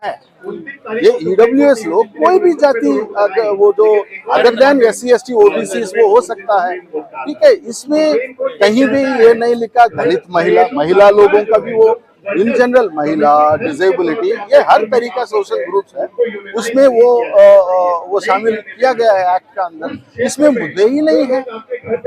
है। ये ईडब्ल्यूएस लोग कोई भी जाति, वो जो other than SC ST OBC वो हो सकता है, ठीक है। इसमें कहीं भी ये नहीं लिखा दलित महिला लोगों का भी, वो इन जनरल महिला, डिसेबिलिटी, ये हर तरीका सोशल ग्रुप्स है, उसमें वो शामिल किया गया है एक्ट का अंदर। इसमें मुद्दे ही नहीं है।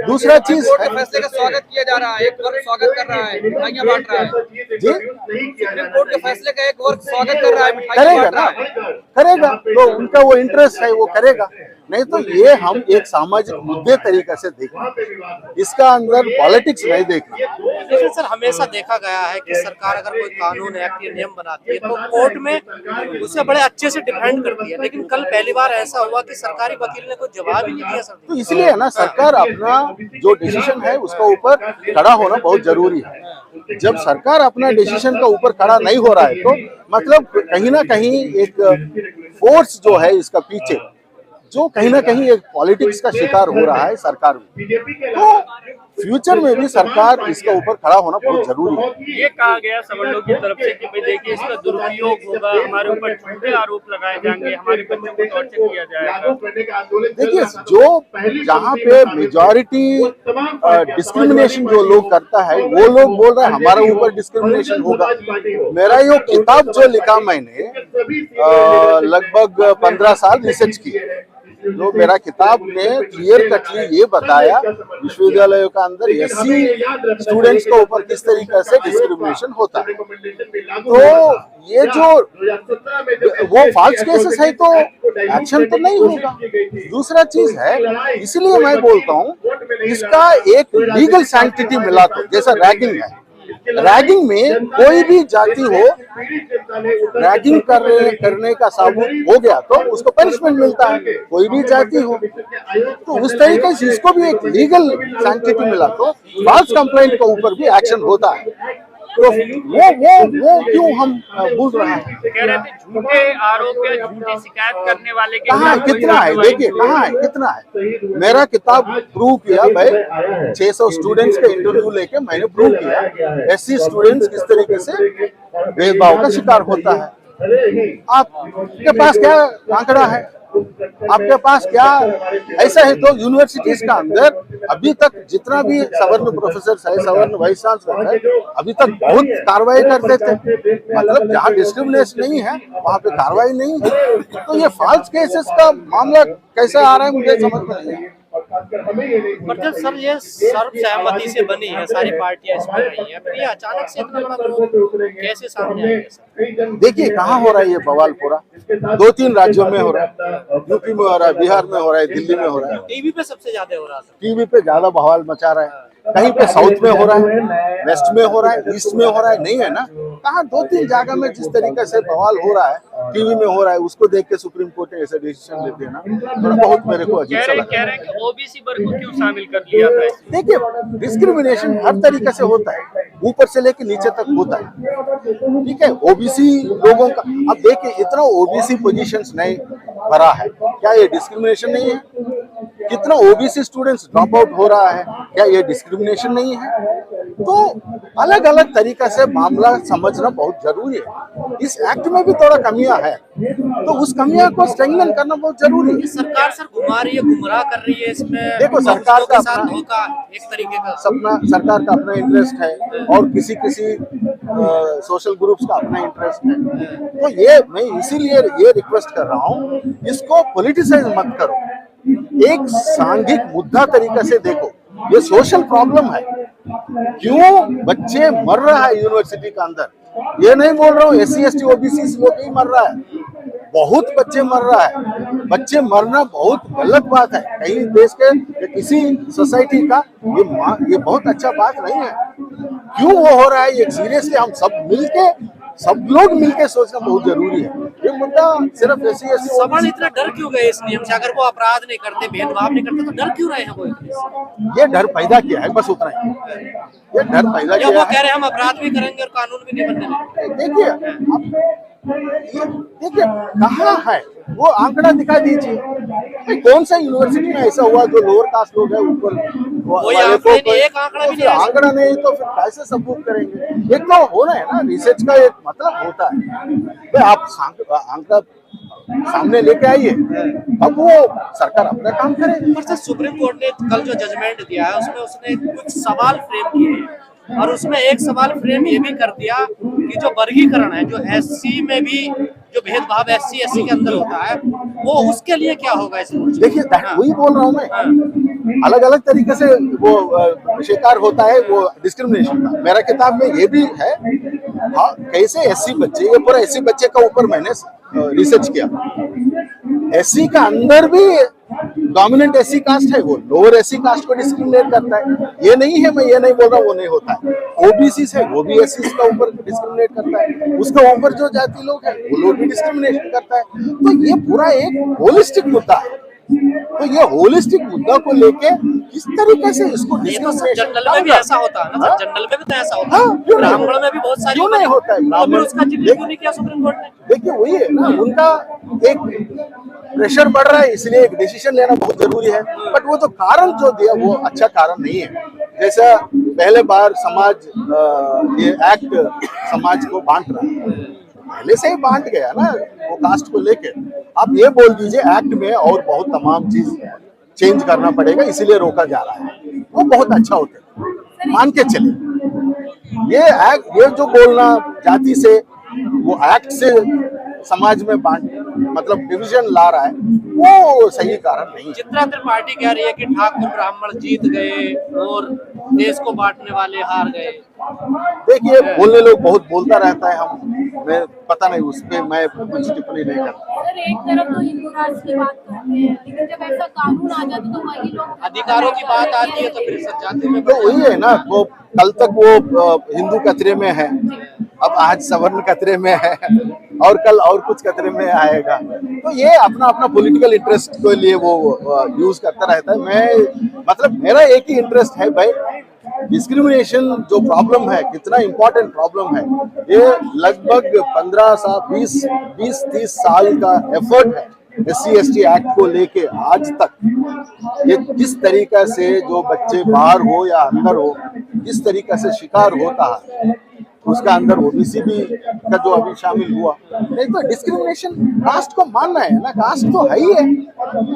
दूसरा चीज है, फैसले का स्वागत किया जा रहा है, एक वर्ग स्वागत कर रहा है, मिठाइयां बांट रहा है जी, सुप्रीम कोर्ट के फैसले का एक वर्ग स्वागत कर रहा है, मिठाइयां करेगा बांट ना, रहा है। करेगा तो उनका वो इंटरेस्ट है, वो करेगा। नहीं तो ये हम एक सामाजिक मुद्दे तरीके से देखें, इसका अंदर पॉलिटिक्स नहीं देखना। लेकिन सर हमेशा देखा गया है कि सरकार अगर कोई कानून एक्ट या नियम बनाती है तो कोर्ट में उसे बड़े अच्छे से डिफेंड करती है, लेकिन कल पहली बार ऐसा हुआ कि सरकारी वकील ने कोई जवाब ही नहीं दिया सर। तो इसलिए ना सरकार अपना जो डिसीजन है उसका ऊपर खड़ा होना बहुत जरूरी है। जब सरकार अपना डिसीजन का ऊपर खड़ा नहीं हो रहा है तो मतलब कहीं ना कहीं एक फोर्स जो है इसका पीछे, जो कहीं ना कहीं एक पॉलिटिक्स का शिकार हो रहा है सरकार में, तो फ्यूचर में भी सरकार इसके ऊपर खड़ा होना बहुत जरूरी है। ये कहा गया सवर्णों की तरफ से कि भाई देखिए इसका दुरुपयोग होगा, हमारे ऊपर झूठे आरोप लगाए जाएंगे, हमारे बच्चों को टॉर्चर किया जाएगा। देखिए, जो जहाँ पे मेजॉरिटी डिस्क्रिमिनेशन जो लोग करता है वो लोग बोल रहे हैं हमारे ऊपर डिस्क्रिमिनेशन होगा। मेरा ये किताब जो लिखा मैंने लगभग 15 साल रिसर्च की, जो मेरा किताब ने क्लियर कटली ये बताया विश्वविद्यालयों का अंदर SC स्टूडेंट्स के ऊपर किस तरीके से डिस्क्रिमिनेशन होता है। तो ये जो वो फॉल्स केसेस है तो एक्शन तो नहीं होगा। दूसरा चीज है, इसलिए मैं बोलता हूँ इसका एक लीगल सैंक्टिटी मिला, तो जैसा रैगिंग है, रैगिंग में कोई भी जाति हो, रैगिंग करने का साबुत हो गया तो उसको पनिशमेंट मिलता है, कोई भी जाति हो। तो उस तरीके से इसको भी एक लीगल सैंक्टिटी मिला तो फॉल्स कंप्लेंट के ऊपर भी एक्शन होता है। तो वो क्यों हम भूल रहे हैं? कह रहे थे झूठे आरोप या झूठी शिकायत करने वाले के कहाँ कितना है, देखिए कहाँ है, कितना है। मेरा किताब प्रूव किया भाई, 600 स्टूडेंट्स के इंटरव्यू लेके मैंने प्रूव किया SC स्टूडेंट्स किस तरीके से भेदभाव का शिकार होता है। आपके पास क्या आंकड़ा है, आपके पास क्या ऐसा है? तो यूनिवर्सिटीज का अंदर अभी तक जितना भी सवर्ण प्रोफेसर है, सवर्ण वाइस चांसलर है, अभी तक बहुत कार्रवाई करते थे। मतलब जहाँ डिस्क्रिमिनेशन नहीं है वहाँ पे कार्रवाई नहीं है। तो ये फॉल्स केसेस का मामला कैसे आ रहा है मुझे समझ में नहीं है। पर जब सर ये सर्वसहमति से बनी है, सारी पार्टियां इसमें आई हैं, फिर ये अचानक से इतना बड़ा विरोध कैसे सामने आएगा सर? देखिए कहाँ हो रहा है ये बवाल, पूरा 2-3 राज्यों में हो रहा है, यूपी में हो रहा है, बिहार में हो रहा है, दिल्ली में हो रहा है। टीवी पे सबसे ज्यादा हो रहा है, टीवी पे ज्यादा बवाल मचा रहा है। कहीं पे साउथ में हो रहा है, वेस्ट में हो रहा है, ईस्ट में हो रहा है, नहीं है ना। कहाँ 2-3 जगह में जिस तरीके से बवाल हो रहा है, टीवी में हो रहा है, उसको देख के सुप्रीम कोर्ट ने ऐसा डिसीजन ले देना थोड़ा बहुत मेरे को अजीब सा लगा। कह रहे हैं कि OBC वर्ग को क्यों शामिल कर लिया था? देखिए, डिस्क्रिमिनेशन हर तरीके से होता है, ऊपर से लेके नीचे तक होता है, ठीक है। OBC लोगों का अब देखिए, इतना OBC पोजीशंस नहीं भरा है, क्या ये डिस्क्रिमिनेशन नहीं है? कितना OBC स्टूडेंट्स ड्रॉप आउट हो रहा है, क्या ये डिस्क्रिमिनेशन नहीं है? तो अलग अलग तरीका से मामला समझना बहुत जरूरी है। इस एक्ट में भी थोड़ा कमियां है, तो उस कमियां को स्ट्रेंथन करना बहुत जरूरी है। सरकार सर घुमा रही है, गुमराह कर रही है इसमें। देखो, सरकार का साथ धोखा एक तरीके का सपना, सरकार का अपना इंटरेस्ट है और किसी सोशल ग्रुप्स का अपना इंटरेस्ट है। तो ये मैं इसीलिए ये रिक्वेस्ट कर रहा हूँ, इसको पॉलिटिसाइज मत करो, एक सांघिक मुद्दा तरीके से देखो। ये सोशल प्रॉब्लम है, क्यों बच्चे मर रहा है यूनिवर्सिटी के अंदर। ये नहीं बोल रहा हूँ SC ST OBC लोग ही मर रहा है, बहुत बच्चे मर रहा है। बच्चे मरना बहुत गलत बात है, कहीं देश के किसी सोसाइटी का ये बहुत अच्छा बात नहीं है। क्यों वो हो रहा है, ये सीरियसली हम सब लोग मिलके सोचना बहुत जरूरी है। ये मुद्दा सिर्फ SC ST सवाल इतना डर क्यों गए इस नियम से? अगर वो अपराध नहीं करते, भेदभाव नहीं करते, तो डर क्यों रहे हैं वो इतने? ये डर पैदा किया है, बस उतना ही। ये डर पैदा या किया वो है। कह रहे हैं हम अपराध भी करेंगे और कानून भी नहीं बनने देंगे। देखिए कहाँ है वो आंकड़ा दिखा दीजिए। कौन सा यूनिवर्सिटी में ऐसा हुआ जो लोअर कास्ट लोग है ऊपर कोई वाले आंकड़ा नहीं, एक आंकड़ा भी नहीं है। आंकड़ा नहीं तो फिर कैसे सबूत करेंगे? एक तो होना है ना, रिसर्च का एक मतलब होता है भाई, आप आंकड़ा सामने लेके आइए, अब वो सरकार अपना काम करेगी। पर सर सुप्रीम कोर्ट ने कल जो जजमेंट दिया है उसमें उसने कुछ सवाल फ्रेम किए हैं, और उसमें एक सवाल फ्रेम ये भी कर दिया कि जो वर्गीकरण है, जो एससी में भी जो भेदभाव एससी एससी के अंदर होता है, वो उसके लिए क्या होगा इस मोर्चे में? देखिए वही बोल रहा हूँ मैं, अलग अलग तरीके से वो शिकार होता है वो डिस्क्रिमिनेशन का। मेरा किताब में ये भी है, हाँ, कैसे एससी बच्चे, ये पूरा एससी बच्चे का ऊपर मैंने रिसर्च किया। एससी का अंदर भी डोमिनेंट एससी कास्ट है, वो लोअर एससी कास्ट को डिस्क्रिमिनेट करता है। ये नहीं है, मैं ये नहीं बोल रहा वो नहीं होता है। ओबीसी है, वो भी एससी का ऊपर डिस्क्रिमिनेट करता है, उसके ऊपर जो जाति लोग हैं वो लोग भी डिस्क्रिमिनेशन करता है। तो ये पूरा एक होलिस्टिक मुद्दा है। तो ये होलिस्टिक मुद्दा को लेके किस तरीके से इसको ये तो सर जनरल में भी ऐसा होता है ना, सर जनरल में भी तो ऐसा होता हाँ, है, क्यों नहीं? ब्राह्मण में भी बहुत सारी क्यों नहीं होता है? तो फिर उसका जिक्र क्यों नहीं किया सुप्रीम कोर्ट ने? देखिए वही है ना, उनका एक प्रेशर बढ़ रहा है, इसलिए एक डिसीजन लेना बहुत जरूरी है। बट वो जो कारण जो दिया वो अच्छा कारण नहीं है। जैसा पहले बार समाज ये एक्ट समाज को बांट रहा है, पहले से ही बांट गया ना वो कास्ट को लेके। आप ये बोल दीजिए एक्ट में और बहुत तमाम चीज चेंज करना पड़ेगा, इसीलिए रोका जा रहा है, वो बहुत अच्छा होता है, मान के चले। ये एक्ट, ये जो बोलना जाति से, वो एक्ट से समाज में बांट मतलब डिवीजन ला रहा है, वो सही कारण नहीं है। चित्रा त्रिपाठी कह रही है कि ठाकुर ब्राह्मण जीत गए और देश को बांटने वाले हार गए। देखिए बोलने लोग बहुत बोलता रहता है, मैं पता नहीं उस पर मैं कुछ टिप्पणी नहीं करता। सर एक तरफ तो हिंदू राष्ट्र की बात करते हैं, लेकिन जब ऐसा कानून आ जाता तो वही लोग अधिकारों की बात आती है तो फिर सब जाति में तो वही है ना, वो कल तक वो हिंदू खतरे में है, अब आज सवर्ण खतरे में है, और कल और कुछ खतरे में आएगा। तो ये अपना अपना पॉलिटिकल इंटरेस्ट के लिए वो यूज करता रहता है। मैं मतलब मेरा एक ही इंटरेस्ट है भाई, डिस्क्रिमिनेशन जो प्रॉब्लम है, कितना इम्पोर्टेंट प्रॉब्लम है, ये लगभग 15 साल 20-30 साल का एफर्ट है SC/ST एक्ट को लेके आज तक। ये किस तरीका से जो बच्चे बाहर हो या अंदर हो, किस तरीका से शिकार होता है, उसका अंदर ओबीसी भी का जो अभी शामिल हुआ। नहीं तो डिस्क्रिमिनेशन कास्ट को मानना है ना, कास्ट तो है ही है।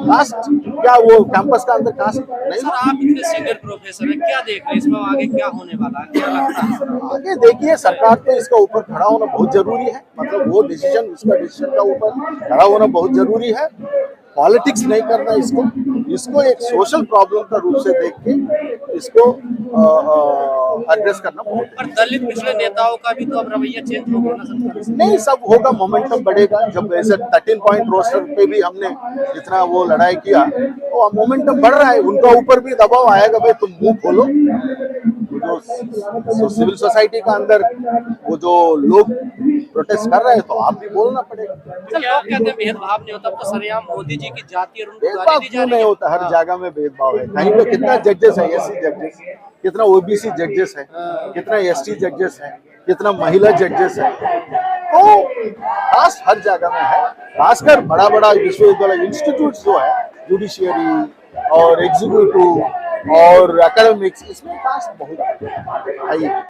कास्ट क्या वो कैंपस का अंदर कास्ट नहीं? सर आप इतने सीनियर प्रोफेसर हैं, क्या देख रहे हैं इसमें आगे क्या होने वाला है, क्या लगता है सर? आगे देखिए, सरकार को इसका ऊपर खड़ा होना बहुत जरूरी है, मतलब वो डिसीजन, इसका डिसीजन का ऊपर खड़ा होना बहुत जरूरी है। पॉलिटिक्स नहीं करना इसको एक सोशल प्रॉब्लम का रूप से देख के इसको एड्रेस करना बहुत। पर दलित पिछले नेताओं का भी तो अब रवैया चेंज हो गया ना सरकार से। नहीं, सब होगा, मोमेंटम बढ़ेगा। जब ऐसे 13 पॉइंट रोस्टर पे भी हमने जितना वो लड़ाई किया, तो मोमेंटम बढ़ रहा है, उनका ऊपर भी दबाव आएगा, भाई तुम मुंह खोलो। जो सिविल सोसाइटी का अंदर वो जो लोग प्रोटेस्ट कर रहे हैं, तो आप भी बोलना पड़ेगा। तो लोग कहते हैं भेदभाव नहीं होता, अब तो सरेआम मोदी जी की जाति और उनको गाली भेदभाव दी जा क्यों रही नहीं है। होता? हर जगह में भेदभाव है। कहीं पे कितना जजेस है, SC जजेस, कितना OBC जजेस है, कितना ST जजेस है, कितना महिला जजेस है। तो कास्ट हर जगह में है, खासकर बड़ा बड़ा विश्वविद्यालय इंस्टीट्यूट जो है, जुडिशियरी और एग्जीक्यूटिव और एकेडमिक्स, इसमें कास्ट बहुत है।